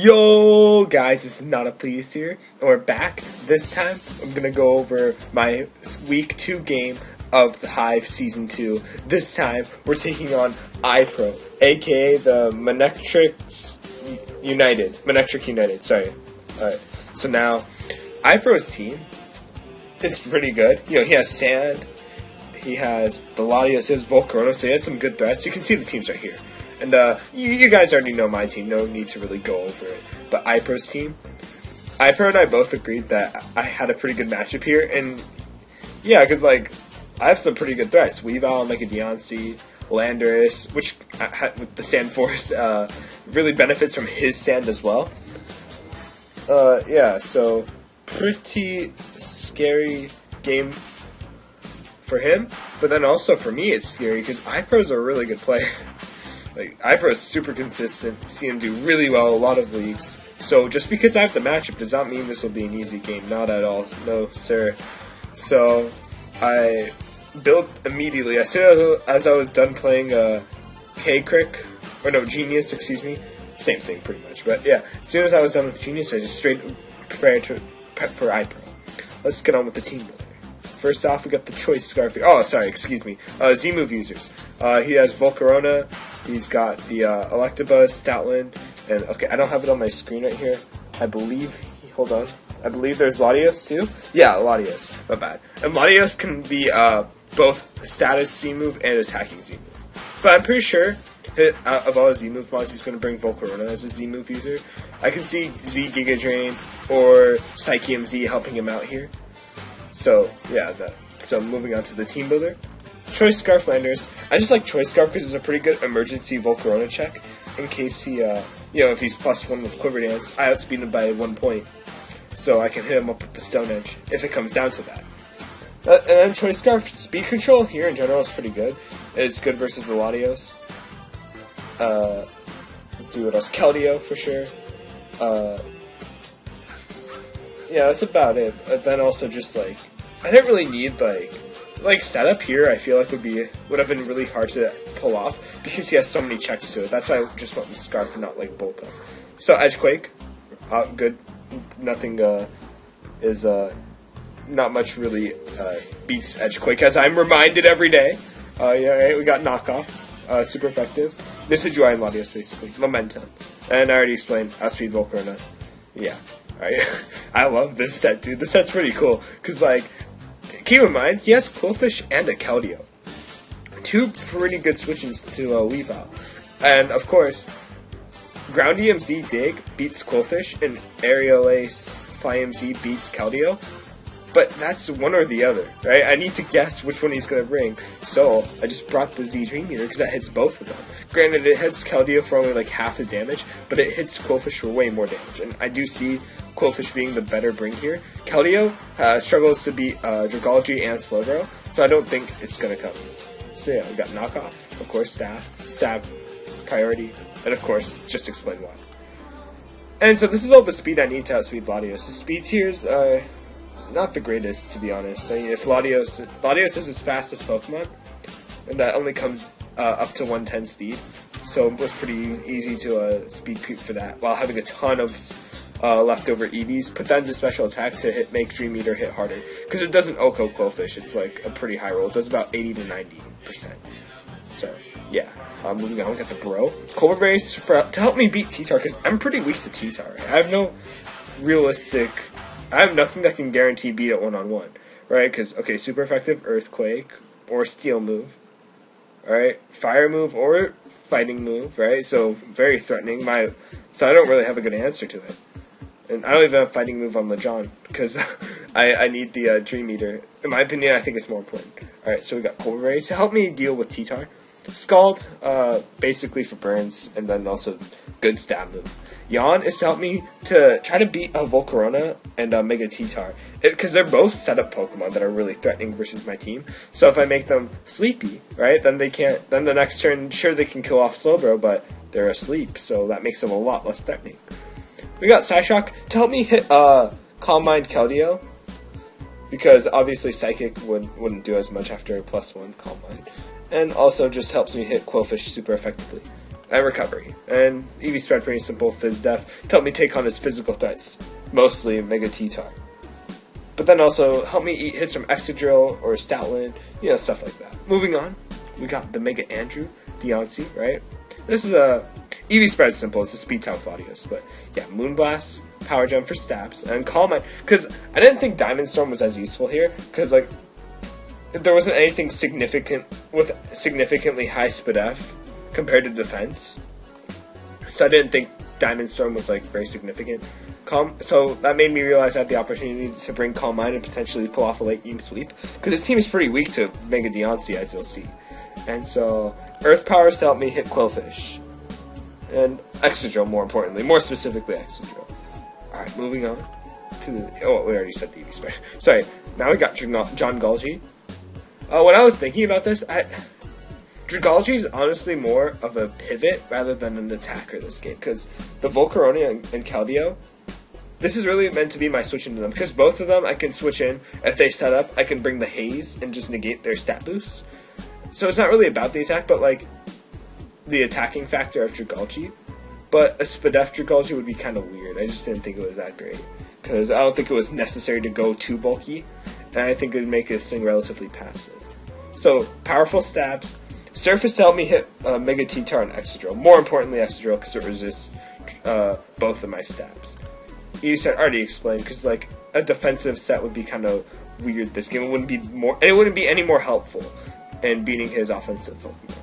Yo guys, this is Nader Please here, and we're back. This time, I'm gonna go over my week 2 game of the Hive Season 2. This time, we're taking on iPro, aka the Manectric United, sorry. Alright, so now, iPro's team is pretty good. You know, he has Sand, he has the Latios, he has Volcarona, so he has some good threats. You can see the teams right here. And you guys already know my team, no need to really go over it. But iPro's team, iPro and I both agreed that I had a pretty good matchup here. And yeah, because like, I have some pretty good threats. Weavile, Mega Deoncy, Landorus, which with the Sand Force really benefits from his Sand as well. Yeah, so pretty scary game for him. But then also for me it's scary because iPro's a really good player. Like, iPro is super consistent, see him do really well in a lot of leagues. So just because I have the matchup does not mean this will be an easy game, not at all, no sir. So I built immediately, as soon as I was done playing Genius, excuse me, same thing pretty much. But yeah, as soon as I was done with Genius, I just straight prepared to prep for iPro. Let's get on with the team builder. First off, we got the Choice Scarf. Oh, sorry, excuse me. Z-Move users. He has Volcarona. He's got the Electabuzz, Stoutland, and okay, I don't have it on my screen right here. I believe, hold on. I believe there's Latios too. Yeah, Latios. My bad. And Latios can be both status Z-Move and attacking Z-Move. But I'm pretty sure of all his Z-Move mods, he's going to bring Volcarona as a Z-Move user. I can see Z Giga Drain or Psychium Z helping him out here. So yeah, so moving on to the team builder. Choice Scarf Landers. I just like Choice Scarf because it's a pretty good emergency Volcarona check in case he, if he's +1 with Quiver Dance, I outspeed him by 1 point, so I can hit him up with the Stone Edge if it comes down to that. And then Choice Scarf Speed Control here in general is pretty good. It's good versus the Latios. Let's see what else. Keldeo for sure. Yeah, that's about it. But then also just like, I didn't really need like setup here. I feel like would have been really hard to pull off because he has so many checks to it. That's why I just went with Scarf and not like Bulk Up. So Edgequake, good. Nothing is not much really beats Edgequake, as I'm reminded every day. Yeah, right, we got Knockoff, super effective. This is Joy and Latios basically. Momentum, and I already explained Outspeed Volcarona. Yeah, alright. I love this set, dude. This set's pretty cool because like. Keep in mind, he has Quillfish and a Keldeo. 2 pretty good switches to Weavile. And, of course, Ground EMZ Dig beats Quillfish, and Aerial Ace Fly EMZ beats Keldeo. But that's one or the other, right? I need to guess which one he's going to bring. So, I just brought the Z Dream Meter because that hits both of them. Granted, it hits Keldeo for only like half the damage, but it hits Quillfish for way more damage. And I do see Quillfish being the better bring here. Keldeo struggles to beat Dragology and Slowbro, so I don't think it's going to come. So yeah, we got Knockoff, of course, Stab, Priority, and of course, just explain why. And so this is all the speed I need to outspeed Latios. The speed tiers are not the greatest, to be honest. I mean, if Latios is his fastest Pokemon, and that only comes up to 110 speed, so it was pretty easy to speed creep for that, while having a ton of leftover EVs. Put that into special attack to make Dream Meter hit harder, because it doesn't OHKO Quillfish. It's like a pretty high roll. It does about 80 to 90%. So yeah, moving on, we got the Bro Colbur Berries to help me beat T-Tar, because I'm pretty weak to T-Tar. Right? I have nothing that can guarantee beat it one-on-one, right? Because, okay, super effective Earthquake or Steel move, alright? Fire move or Fighting move, right? So, very threatening. So I don't really have a good answer to it. And I don't even have Fighting move on Lejon, because I need the Dream Eater. In my opinion, I think it's more important. Alright, so we got Colbur Berry to help me deal with T-Tar. Scald, basically for burns, and then also good stab move. Yawn is to help me to try to beat Volcarona and Mega T-Tar, because they're both setup Pokemon that are really threatening versus my team. So if I make them sleepy, right, then they can't. Then the next turn, sure they can kill off Slowbro, but they're asleep, so that makes them a lot less threatening. We got Psyshock to help me hit Calm Mind Keldeo, because obviously Psychic wouldn't do as much after +1 Calm Mind, and also just helps me hit Quillfish super effectively. and recovery. And EV spread pretty simple, Fizz Def, to help me take on his physical threats, mostly Mega T-Tar. But then also help me eat hits from Excadrill or Stoutland, stuff like that. Moving on, we got the Mega Andrew, Deontay, right? This is a EV spread simple, it's a speed type Latios, but yeah, Moonblast, Power Gem for stabs, and Calm Mind, because I didn't think Diamond Storm was as useful here, because like, there wasn't anything significant with significantly high SPDF compared to defense, so I didn't think Diamond Storm was like very significant. So that made me realize I had the opportunity to bring Calm Mind and potentially pull off a late game sweep, because this team is pretty weak to Mega Deontay, as you'll see. And so Earth Powers to help me hit Quillfish. And Excadrill, more importantly. More specifically, Excadrill. Alright, moving on to the... Oh, we already said the EV spread. Sorry, now we got John Galgi. When I was thinking about this, Dragalge is honestly more of a pivot rather than an attacker this game. Because the Volcarona and Keldeo, this is really meant to be my switch into them. Because both of them I can switch in. If they set up, I can bring the Haze and just negate their stat boosts. So it's not really about the attack, but like the attacking factor of Dragalge. But a SPDF Dragalge would be kind of weird. I just didn't think it was that great. Because I don't think it was necessary to go too bulky. And I think it would make this thing relatively passive. So, powerful stabs. Surface to help me hit Mega T-Tar and Excadrill. More importantly, Excadrill, because it resists both of my stabs. You said already explained, because like a defensive set would be kind of weird this game. It wouldn't be any more helpful in beating his offensive Pokemon.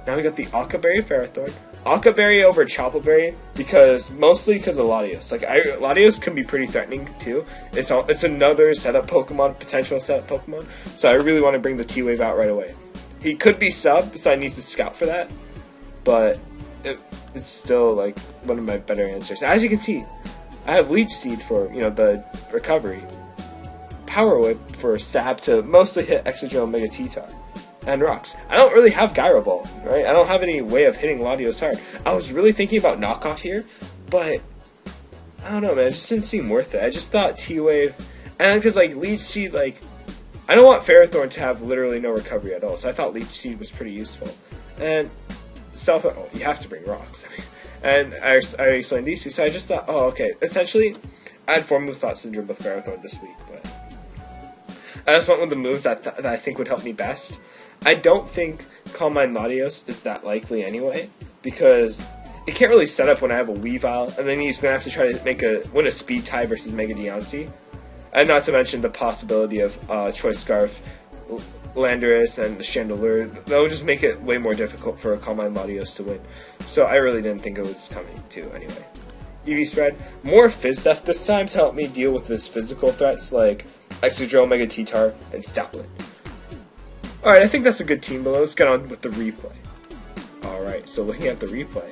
Now we got the Akaberry Ferrothorn. Akaberry over Choppleberry, mostly because of Latios. Like Latios can be pretty threatening too. It's another setup Pokemon, potential setup Pokemon. So I really want to bring the T-Wave out right away. He could be sub, so I need to scout for that. But it's still like one of my better answers. As you can see, I have Leech Seed for the recovery, Power Whip for stab to mostly hit Excadrill and Mega T-Tar. And rocks. I don't really have Gyro Ball, right? I don't have any way of hitting Latios hard. I was really thinking about knockoff here, but I don't know, man. It just didn't seem worth it. I just thought T-Wave, and because like Leech Seed, like I don't want Ferrothorn to have literally no recovery at all, so I thought Leech Seed was pretty useful. And Stealth, you have to bring rocks. And I explained these two, so I just thought, oh, okay. Essentially, I had Formless Thought Syndrome with Ferrothorn this week, but I just went with the moves that I think would help me best. I don't think Calm Mind Latios is that likely anyway, because it can't really set up when I have a Weavile, and then he's going to have to try to win a speed tie versus Mega Deontay. And not to mention the possibility of Choice Scarf, Landorus, and the Chandelure. That would just make it way more difficult for a Calm Mind Latios to win. So I really didn't think it was coming to anyway. EV spread. More Fizz Def this time to help me deal with this physical threats like Excadrill, Mega T-Tar, and Stoutland. Alright, I think that's a good team, but let's get on with the replay. Alright, so looking at the replay,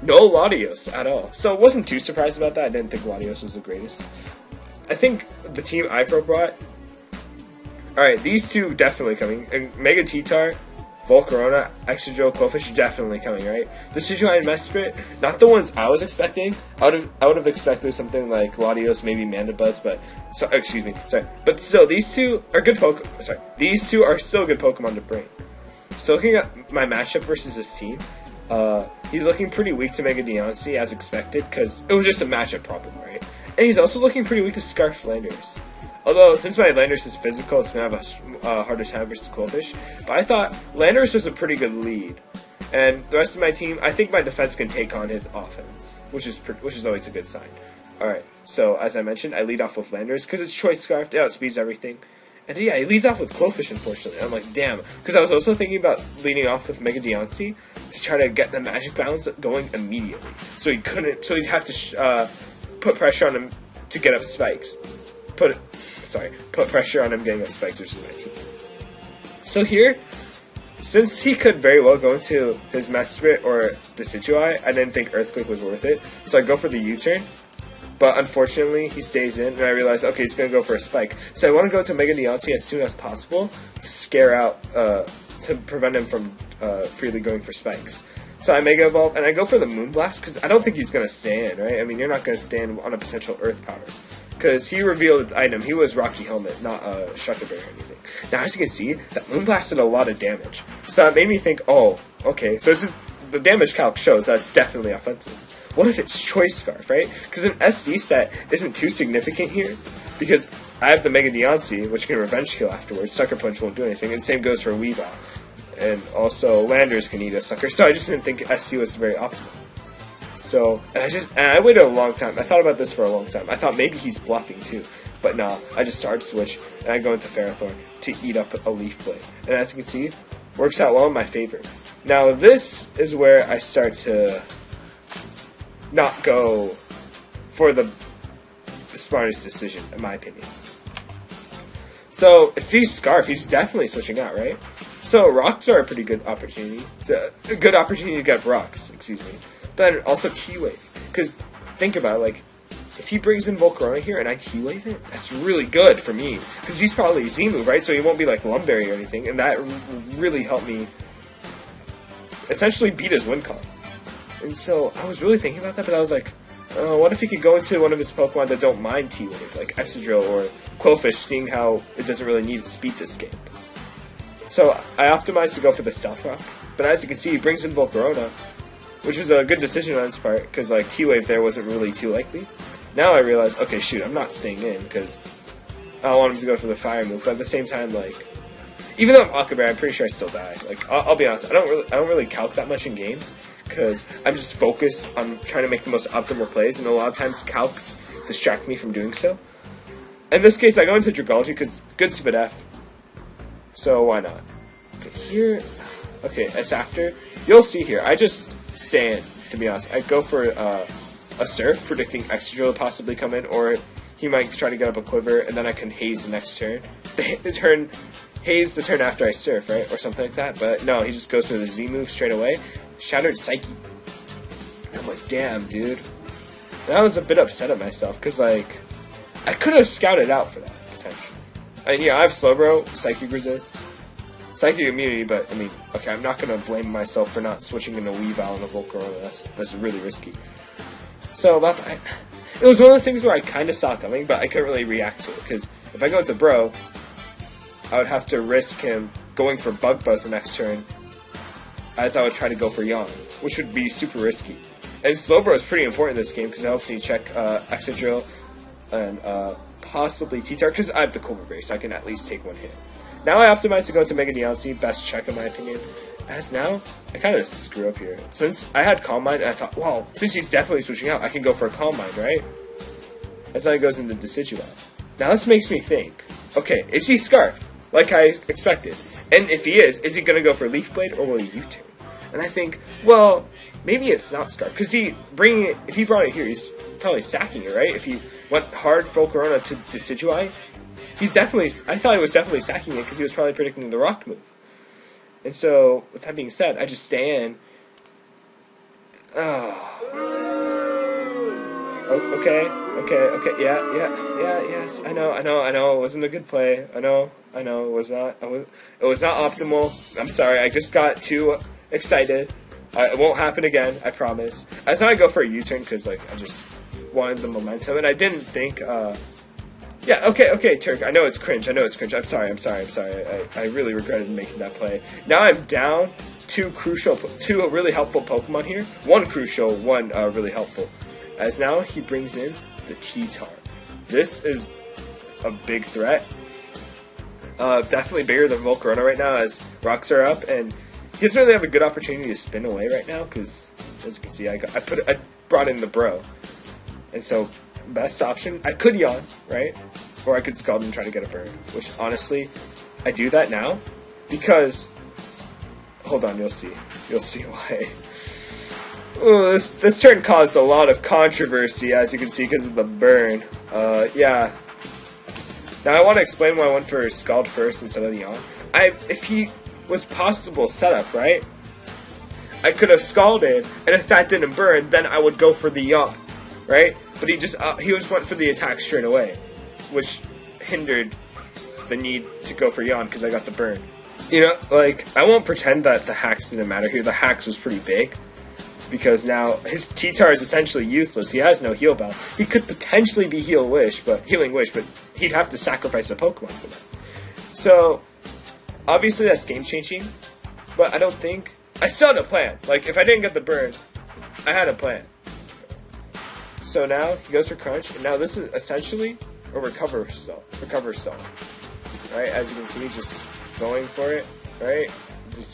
no Latios at all. So I wasn't too surprised about that. I didn't think Latios was the greatest. I think the team iPro brought, alright, these two definitely coming. And Mega T-Tar, Volcarona, Excadrill, Quillfish definitely coming, right? The Decidueye and Mesprit, not the ones I was expecting. I would have expected something like Latios, maybe Mandibuzz, but but still, these two are good these two are still good Pokemon to bring. So looking at my matchup versus this team, he's looking pretty weak to Mega Deontay as expected, because it was just a matchup problem, right? And he's also looking pretty weak to Scarf Landers. Although, since my Landers is physical, it's going to have a harder time versus Quillfish. But I thought Landers was a pretty good lead. And the rest of my team, I think my defense can take on his offense, which is always a good sign. Alright, so as I mentioned, I lead off with Landers, because it's Choice Scarf, it outspeeds everything. And yeah, he leads off with Quillfish, unfortunately. I'm like, damn. Because I was also thinking about leading off with Mega Deontay to try to get the Magic Bounce going immediately. So he'd have to put pressure on him to get up spikes. Put pressure on him getting up spikes versus my team. So here, since he could very well go into his Mesprit or Decidueye, I didn't think Earthquake was worth it. So I go for the U-turn. But unfortunately, he stays in, and I realized, okay, he's going to go for a spike. So I want to go to Mega Deontay as soon as possible to scare out, to prevent him from freely going for spikes. So I Mega Evolve, and I go for the Moonblast, because I don't think he's going to stand, right? I mean, you're not going to stand on a potential Earth Power. Because he revealed its item. He was Rocky Helmet, not Shuckleberry or anything. Now, as you can see, that Moonblast did a lot of damage. So it made me think, oh, okay, so this is the damage calc shows that's definitely offensive. What if it's Choice Scarf, right? Because an SD set isn't too significant here, because I have the Mega Deoncé, which can Revenge Kill afterwards. Sucker Punch won't do anything, and the same goes for Weavile. And also, Landers can eat a Sucker, so I just didn't think SD was very optimal. So, and I waited a long time. I thought about this for a long time. I thought maybe he's bluffing too. But no, I just hard switch, and I go into Ferrothorn to eat up a Leaf Blade. And as you can see, works out well in my favor. Now this is where I start to not go for the smartest decision, in my opinion. So if he's Scarf, he's definitely switching out, right? So rocks are a pretty good opportunity. It's a good opportunity to get rocks, excuse me. But then also T-Wave. Because think about it, like, if he brings in Volcarona here and I T-Wave it, that's really good for me. Because he's probably a Z-move, right? So he won't be like Lumberry or anything. And that really helped me essentially beat his win con. And so I was really thinking about that, but I was like, what if he could go into one of his Pokemon that don't mind T-Wave, like Excadrill or Quillfish, seeing how it doesn't really need its speed this game. So I optimized to go for the Stealth Rock, but as you can see, he brings in Volcarona, which was a good decision on his part, because like T-Wave there wasn't really too likely. Now I realize, okay, shoot, I'm not staying in, because I don't want him to go for the Fire move, but at the same time, like, even though I'm Aqua Bear, I'm pretty sure I still die. Like, I'll be honest, I don't really calc that much in games, because I'm just focused on trying to make the most optimal plays, and a lot of times calcs distract me from doing so. In this case, I go into Dragology because good Speed F, so why not? But here, okay, it's after. You'll see here, I just stand, to be honest. I go for a Surf, predicting Excadrill will possibly come in, or he might try to get up a Quiver, and then I can Haze the next turn. Haze the turn after I Surf, right? Or something like that, but no, he just goes for the Z move straight away. Shattered Psyche. And I'm like, damn, dude. And I was a bit upset at myself, because, like, I could have scouted out for that, potentially. And yeah, I have Slowbro, Psychic Resist, Psychic Immunity, but, I mean, okay, I'm not going to blame myself for not switching into Weavile and a Volcarona. That's really risky. So, it was one of those things where I kind of saw coming, but I couldn't really react to it, because if I go into Bro, I would have to risk him going for Bug Buzz the next turn, as I would try to go for Yawn, which would be super risky. And Slowbro is pretty important in this game, because it helps me check Excadrill and possibly T-Tar, because I have the Cobra Berry, so I can at least take one hit. Now I optimize to go to Mega Deoncé, best check in my opinion. As now, I kind of screw up here. Since I had Calm Mind, and I thought, well, since he's definitely switching out, I can go for a Calm Mind, right? As now he goes into Decidueye. Now this makes me think, okay, is he Scarf, like I expected? And if he is he going to go for Leaf Blade, or will he U-turn? And I think, well, maybe it's not Scarf, because if he brought it here, he's probably sacking it, right? If he went hard Volcarona to Decidueye, I thought he was definitely sacking it, because he was probably predicting the Rock move. And so, with that being said, I just stay in. Okay, yes, I know, it wasn't a good play, I know, it was not optimal, I'm sorry, I just got too excited, it won't happen again, I promise. As now I go for a U-turn, because, like, I just wanted the momentum, and I didn't think, yeah, okay, Turk, I know it's cringe, I'm sorry, I really regretted making that play. Now I'm down two really helpful Pokemon here, one crucial, one really helpful. As now he brings in the T-Tar. This is a big threat. Definitely bigger than Volcarona right now, as rocks are up, and he doesn't really have a good opportunity to spin away right now, because as you can see, I brought in the Bro, and so best option, I could Yawn, right, or I could Scald and try to get a burn, which honestly, I do that now because, hold on, you'll see why. Ooh, this turn caused a lot of controversy, as you can see, because of the burn. Yeah. Now I want to explain why I went for Scald first instead of Yawn. If he was possible setup, right, I could have Scalded, and if that didn't burn, then I would go for the Yawn, right? But he just went for the attack straight away, which hindered the need to go for Yawn because I got the burn. You know, like, I won't pretend that the hacks didn't matter here. The hacks was pretty big, because now his T-Tar is essentially useless. He has no Heal Bell. He could potentially be Healing Wish, but he'd have to sacrifice a Pokemon for that. So, obviously that's game changing, but I I still had a plan. Like, if I didn't get the burn, I had a plan. So now, he goes for crunch, and now this is essentially a recover stall. Right, as you can see, just going for it, right?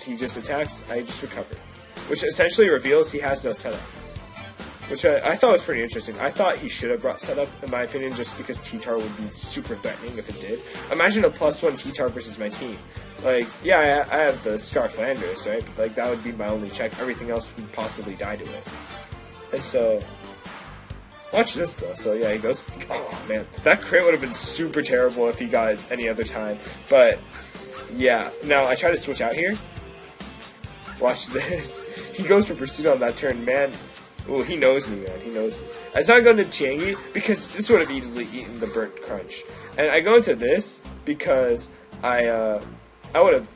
He just attacks, I just recover. Which essentially reveals he has no setup. Which I thought was pretty interesting. I thought he should have brought setup, in my opinion, just because T-Tar would be super threatening if it did. Imagine a +1 T-Tar versus my team. Like, yeah, I have the Scarf Landers, right? But, like, that would be my only check. Everything else would possibly die to it. And so, watch this, though. So, yeah, he goes, oh, man. That crit would have been super terrible if he got it any other time. But, yeah. Now, I try to switch out here. Watch this. He goes for Pursuit on that turn, man. Ooh, he knows me, man. He knows me. I started going to Chiangi because this would have easily eaten the burnt crunch. And I go into this because I would have,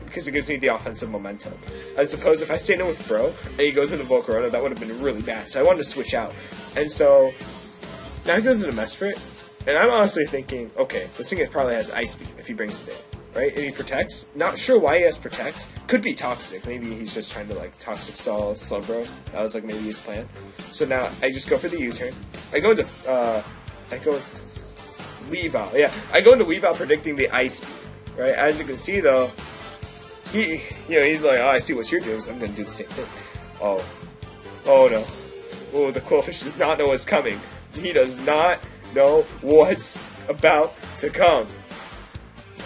because it gives me the offensive momentum. I suppose if I stayed in with Bro and he goes into Volcarona, that would have been really bad. So I wanted to switch out. And so now he goes into Mesprit. And I'm honestly thinking, okay, this thing probably has Ice Beam if he brings it in. Right? And he protects. Not sure why he has Protect. Could be Toxic. Maybe he's just trying to, like, Toxic Stall Slowbro. That was, like, maybe his plan. So now, I just go for the U-turn. I go into Weavile. Yeah, I go into Weavile predicting the Ice Beam. Right? As you can see, though, he's like, oh, I see what you're doing, so I'm going to do the same thing. Oh. Oh, no. Oh, the Quillfish does not know what's coming. He does not know what's about to come.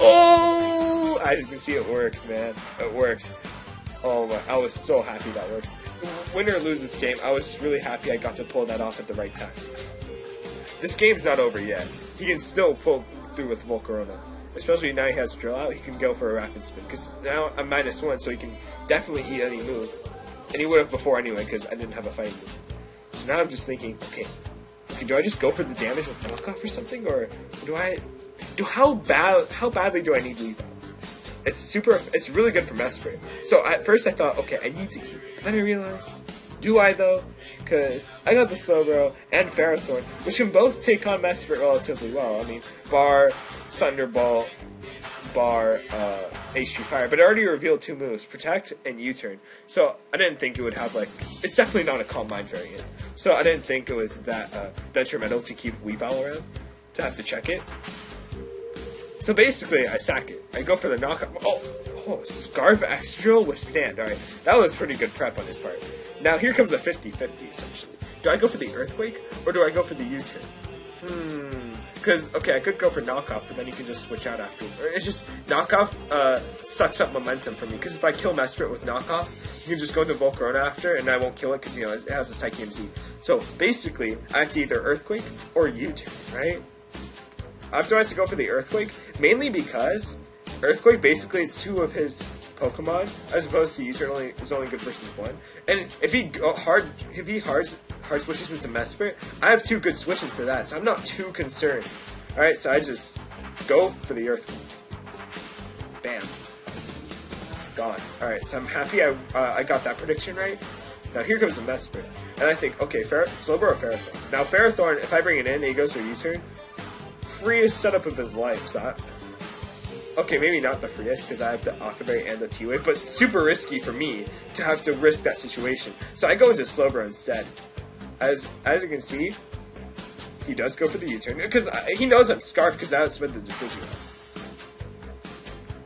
Oh! As you can see, it works, man. It works. Oh my, I was so happy that works. Win or lose this game, I was just really happy I got to pull that off at the right time. This game's not over yet. He can still pull through with Volcarona. Especially now he has Drill out, he can go for a Rapid Spin. Because now I'm -1, so he can definitely eat any move. And he would have before anyway, because I didn't have a fighting move. So now I'm just thinking, okay, do I just go for the damage with knockoff or something? Or do I... How badly do I need Leave Out? It's really good for Mesprit. So at first I thought, okay, I need to keep it. But then I realized, do I though? Because I got the Slowbro and Ferrothorn, which can both take on Mesprit relatively well. I mean, bar Thunderbolt, bar HP Fire, but it already revealed 2 moves, Protect and U-turn. So I didn't think it would have, like, it's definitely not a Calm Mind variant. So I didn't think it was that detrimental to keep Weavile around, to have to check it. So basically, I sack it. I go for the knockout. Oh, Scarf Extra with Stand. Alright, that was pretty good prep on his part. Now here comes a 50-50, essentially. Do I go for the Earthquake, or do I go for the U-turn? Because, okay, I could go for Knockoff, but then you can just switch out after. It's just, Knockoff sucks up momentum for me, because if I kill Mesprit with Knockoff, you can just go into Volcarona after, and I won't kill it, because, you know, it has a Psyche MZ. So, basically, I have to either Earthquake or U-turn, right? After I have to go for the Earthquake, mainly because Earthquake basically is 2 of his Pokemon, as opposed to U-turn is only good versus 1. And if he hard switches into Mesprit, I have 2 good switches to that, so I'm not too concerned. Alright, so I just go for the Earthquake. Bam. Gone. Alright, so I'm happy I got that prediction right. Now here comes the Mesprit. And I think, okay, Slowbro or Ferrothorn. Now Ferrothorn, if I bring it in and he goes for U-turn, freest setup of his life, so okay, maybe not the freest, because I have the Akaberry and the T-Wave, but super risky for me to have to risk that situation. So I go into Slowbro instead. As you can see, he does go for the U-turn, because he knows I'm Scarf, because that's what the decision was.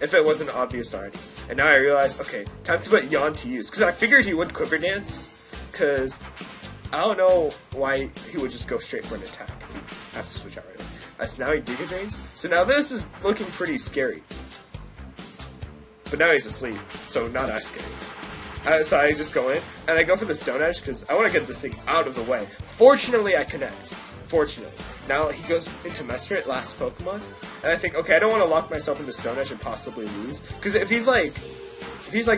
If it wasn't obvious already. And now I realize, okay, time to put Yawn to use, because I figured he would Quiver Dance, because I don't know why he would just go straight for an attack if he has to switch out right away. As now he Giga Drains. So now this is looking pretty scary. But now he's asleep, so not as scary. So I just go in, and I go for the Stone Edge, because I want to get this thing out of the way. Fortunately, I connect. Fortunately. Now he goes into Mesprit, last Pokemon, and I think, okay, I don't want to lock myself into Stone Edge and possibly lose. Because if he's like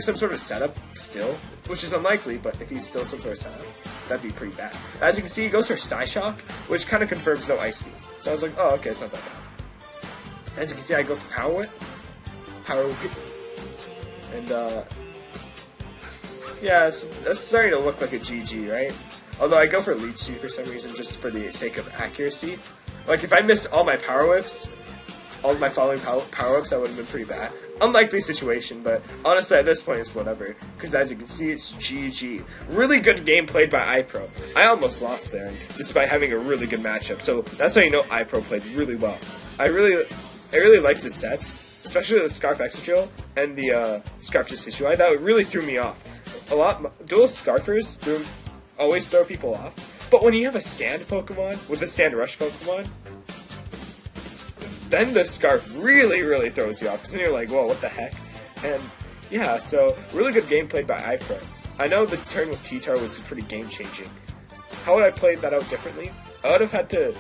some sort of setup still, which is unlikely, but if he's still some sort of setup, that'd be pretty bad. As you can see, he goes for Psyshock, which kind of confirms no Ice Beam. So I was like, oh, okay, it's not that bad. As you can see, I go for Power Whip. And, yeah, that's starting to look like a GG, right? Although I go for Leech Seed for some reason, just for the sake of accuracy. Like, if I miss all my Power Whips, all of my following Power Whips, that would have been pretty bad. unlikely situation, but honestly at this point it's whatever, because as you can see it's GG. Really good game played by iPro. I almost lost there, despite having a really good matchup, so that's how you know iPro played really well. I really liked the sets, especially the Scarf Extra Drill and the Scarf Just Issue. That really threw me off. Dual Scarfers always throw people off, but when you have a Sand Pokemon with a Sand Rush Pokemon, then the Scarf really throws you off, because then you're like, whoa, what the heck? And yeah, so really good game played by iPro. I know the turn with T-Tar was pretty game-changing. How would I play that out differently? I would have had to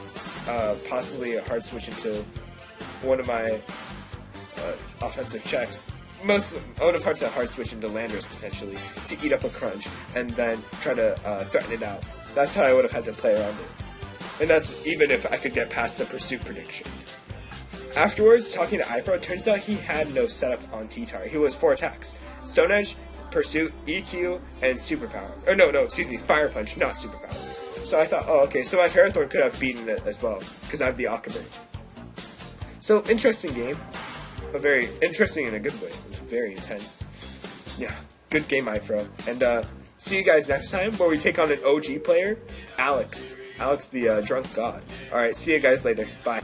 possibly hard switch into one of my offensive checks. I would have had to hard switch into Landers potentially to eat up a crunch and then try to threaten it out. That's how I would have had to play around it. And that's even if I could get past the Pursuit prediction. Afterwards, talking to iPro, it turns out he had no setup on T-Tar. He was 4 attacks. Stone Edge, Pursuit, EQ, and Superpower. Or no, excuse me, Fire Punch, not Superpower. So I thought, oh, okay, so my Ferrothorn could have beaten it as well, because I have the Aquabird. So, interesting game. But very interesting in a good way. It was very intense. Yeah, good game, iPro. And see you guys next time, where we take on an OG player, Alex. Alex the Drunk God. Alright, see you guys later. Bye.